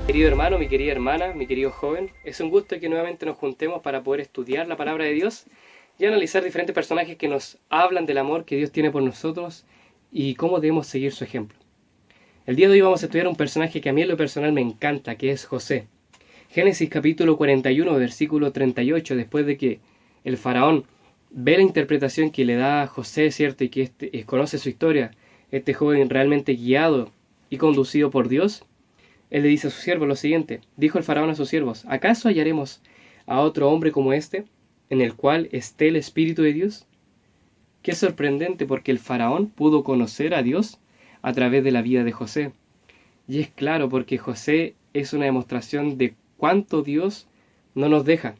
Querido hermano, mi querida hermana, mi querido joven, es un gusto que nuevamente nos juntemos para poder estudiar la palabra de Dios y analizar diferentes personajes que nos hablan del amor que Dios tiene por nosotros y cómo debemos seguir su ejemplo. El día de hoy vamos a estudiar un personaje que a mí en lo personal me encanta, que es José. Génesis capítulo 41, versículo 38, después de que el faraón ve la interpretación que le da a José, ¿cierto? Y que conoce su historia, este joven realmente guiado y conducido por Dios, él le dice a sus siervos lo siguiente: dijo el faraón a sus siervos, ¿acaso hallaremos a otro hombre como este, en el cual esté el Espíritu de Dios? Qué sorprendente, porque el faraón pudo conocer a Dios a través de la vida de José. Y es claro, porque José es una demostración de cuánto Dios no nos deja.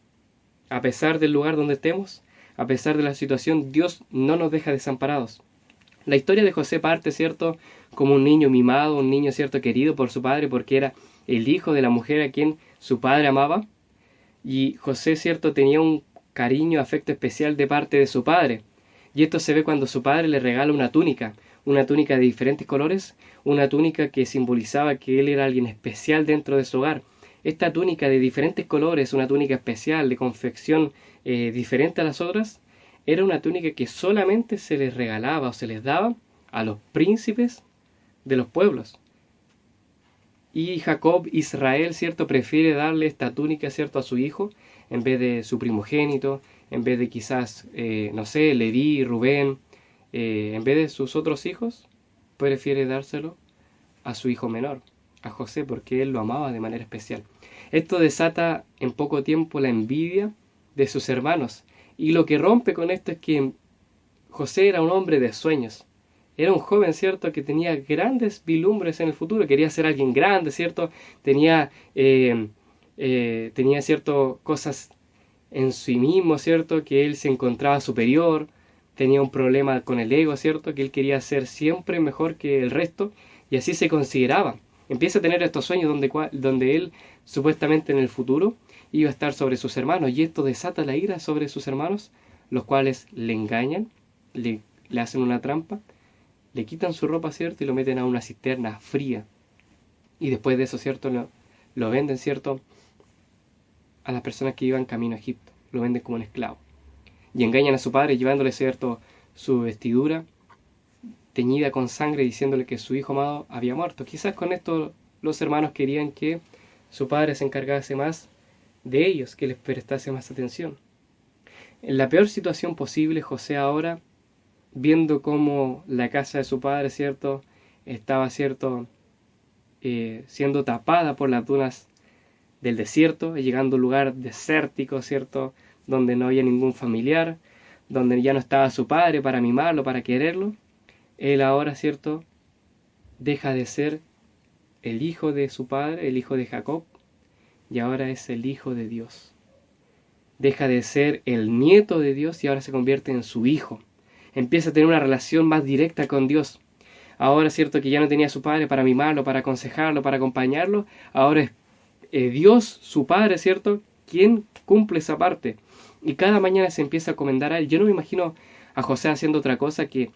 A pesar del lugar donde estemos, a pesar de la situación, Dios no nos deja desamparados. La historia de José parte, ¿cierto?, como un niño mimado, un niño, ¿cierto?, querido por su padre porque era el hijo de la mujer a quien su padre amaba. Y José, ¿cierto?, tenía un cariño, afecto especial de parte de su padre. Y esto se ve cuando su padre le regala una túnica de diferentes colores, una túnica que simbolizaba que él era alguien especial dentro de su hogar. Esta túnica de diferentes colores, una túnica especial de confección diferente a las otras, era una túnica que solamente se les regalaba o se les daba a los príncipes de los pueblos. Y Jacob, Israel, ¿cierto?, prefiere darle esta túnica, ¿cierto?, a su hijo, en vez de su primogénito, en vez de quizás, no sé, Leví, Rubén, en vez de sus otros hijos, prefiere dárselo a su hijo menor, a José, porque él lo amaba de manera especial. Esto desata en poco tiempo la envidia de sus hermanos. Y lo que rompe con esto es que José era un hombre de sueños. Era un joven, ¿cierto?, que tenía grandes vislumbres en el futuro. Quería ser alguien grande, ¿cierto? Tenía, ¿cierto?, cosas en sí mismo, ¿cierto?, que él se encontraba superior. Tenía un problema con el ego, ¿cierto?, que él quería ser siempre mejor que el resto. Y así se consideraba. Empieza a tener estos sueños donde él, supuestamente en el futuro, iba a estar sobre sus hermanos, y esto desata la ira sobre sus hermanos, los cuales le engañan, le hacen una trampa, le quitan su ropa, ¿cierto?, y lo meten a una cisterna fría, y después de eso, ¿cierto?, lo venden, ¿cierto?, a las personas que iban camino a Egipto, lo venden como un esclavo, y engañan a su padre llevándole, ¿cierto?, su vestidura teñida con sangre, diciéndole que su hijo amado había muerto. Quizás con esto los hermanos querían que su padre se encargase más de ellos, que les prestase más atención. En la peor situación posible, José ahora, viendo cómo la casa de su padre, ¿cierto?, estaba, ¿cierto?, siendo tapada por las dunas del desierto, llegando a un lugar desértico, ¿cierto?, donde no había ningún familiar, donde ya no estaba su padre para mimarlo, para quererlo. Él ahora, ¿cierto?, deja de ser el hijo de su padre, el hijo de Jacob, y ahora es el hijo de Dios. Deja de ser el nieto de Dios y ahora se convierte en su hijo. Empieza a tener una relación más directa con Dios. Ahora, ¿cierto?, que ya no tenía a su padre para mimarlo, para aconsejarlo, para acompañarlo, ahora es Dios, su padre, ¿cierto?, quien cumple esa parte. Y cada mañana se empieza a encomendar a él. Yo no me imagino a José haciendo otra cosa que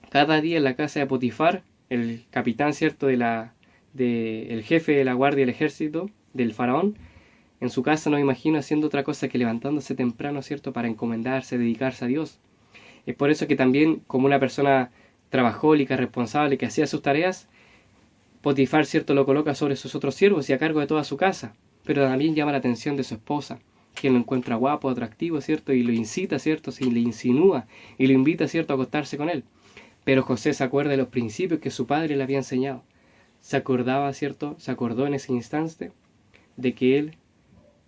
cada día en la casa de Potifar, el capitán, ¿cierto?, el jefe de la guardia del ejército, del faraón, en su casa no me imagino haciendo otra cosa que levantándose temprano, ¿cierto?, para encomendarse, dedicarse a Dios. Es por eso que también, como una persona trabajólica, responsable, que hacía sus tareas, Potifar, ¿cierto?, lo coloca sobre sus otros siervos y a cargo de toda su casa. Pero también llama la atención de su esposa, quien lo encuentra guapo, atractivo, ¿cierto?, y lo incita, ¿cierto?, y le insinúa y lo invita, ¿cierto?, a acostarse con él. Pero José se acuerda de los principios que su padre le había enseñado. Se acordaba, ¿cierto?, se acordó en ese instante de que él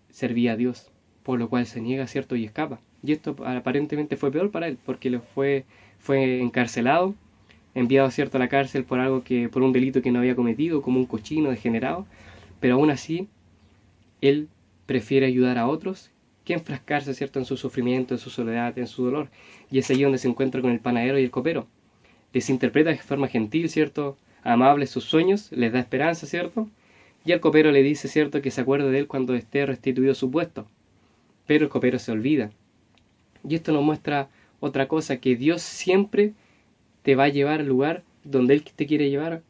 servía a Dios, por lo cual se niega, ¿cierto?, y escapa. Y esto aparentemente fue peor para él, porque fue encarcelado, enviado, ¿cierto?, a la cárcel por un delito que no había cometido, como un cochino degenerado, pero aún así, él prefiere ayudar a otros que enfrascarse, ¿cierto?, en su sufrimiento, en su soledad, en su dolor. Y es ahí donde se encuentra con el panadero y el copero. Les interpreta de forma gentil, ¿cierto?, amable sus sueños, les da esperanza, ¿cierto?, y el copero le dice, ¿cierto?, que se acuerde de él cuando esté restituido su puesto. Pero el copero se olvida. Y esto nos muestra otra cosa, que Dios siempre te va a llevar al lugar donde Él te quiere llevar,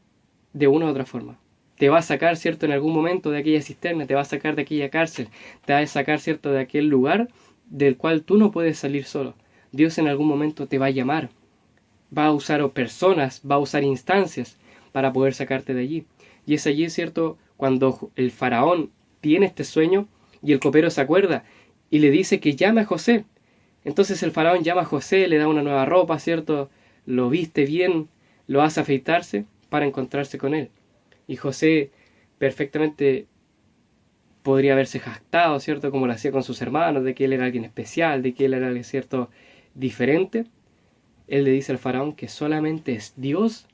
de una u otra forma. Te va a sacar, ¿cierto?, en algún momento de aquella cisterna, te va a sacar de aquella cárcel, te va a sacar, ¿cierto?, de aquel lugar del cual tú no puedes salir solo. Dios en algún momento te va a llamar, va a usar personas, va a usar instancias para poder sacarte de allí. Y es allí, ¿cierto?, cuando el faraón tiene este sueño y el copero se acuerda y le dice que llame a José. Entonces el faraón llama a José, le da una nueva ropa, ¿cierto?, lo viste bien, lo hace afeitarse para encontrarse con él. Y José perfectamente podría haberse jactado, ¿cierto?, como lo hacía con sus hermanos, de que él era alguien especial, de que él era alguien, ¿cierto?, diferente. Él le dice al faraón que solamente es Dios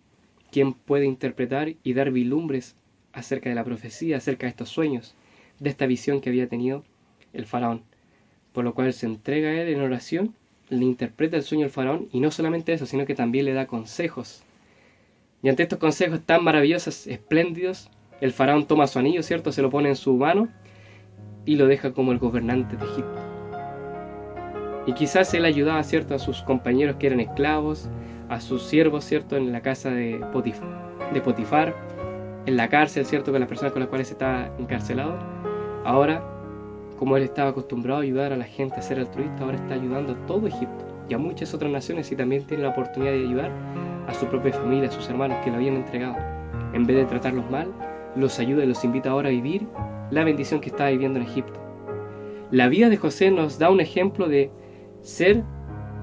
quien puede interpretar y dar vislumbres acerca de la profecía, acerca de estos sueños, de esta visión que había tenido el faraón. Por lo cual se entrega a él en oración, le interpreta el sueño al faraón, y no solamente eso, sino que también le da consejos. Y ante estos consejos tan maravillosos, espléndidos, el faraón toma su anillo, ¿cierto?, se lo pone en su mano y lo deja como el gobernante de Egipto. Y quizás él ayudaba, ¿cierto?, a sus compañeros que eran esclavos, a sus siervos, ¿cierto?, en la casa de Potifar, en la cárcel, ¿cierto?, con las personas con las cuales estaba encarcelado. Ahora, como él estaba acostumbrado a ayudar a la gente, a ser altruista, ahora está ayudando a todo Egipto y a muchas otras naciones, y también tiene la oportunidad de ayudar a su propia familia, a sus hermanos que lo habían entregado. En vez de tratarlos mal, los ayuda y los invita ahora a vivir la bendición que estaba viviendo en Egipto. La vida de José nos da un ejemplo de ser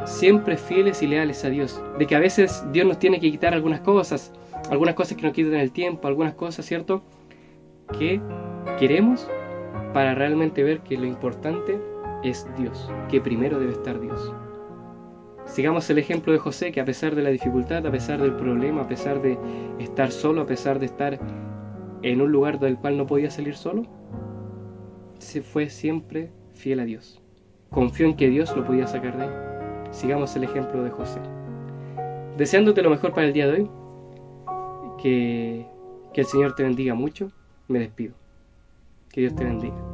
siempre fieles y leales a Dios, de que a veces Dios nos tiene que quitar algunas cosas que nos quitan el tiempo, algunas cosas, ¿cierto?, que queremos, para realmente ver que lo importante es Dios, que primero debe estar Dios. Sigamos el ejemplo de José, que a pesar de la dificultad, a pesar del problema, a pesar de estar solo, a pesar de estar en un lugar del cual no podía salir solo, se fue siempre fiel a Dios. Confió en que Dios lo podía sacar de ahí. Sigamos el ejemplo de José. Deseándote lo mejor para el día de hoy, que el Señor te bendiga mucho, me despido. Que Dios te bendiga.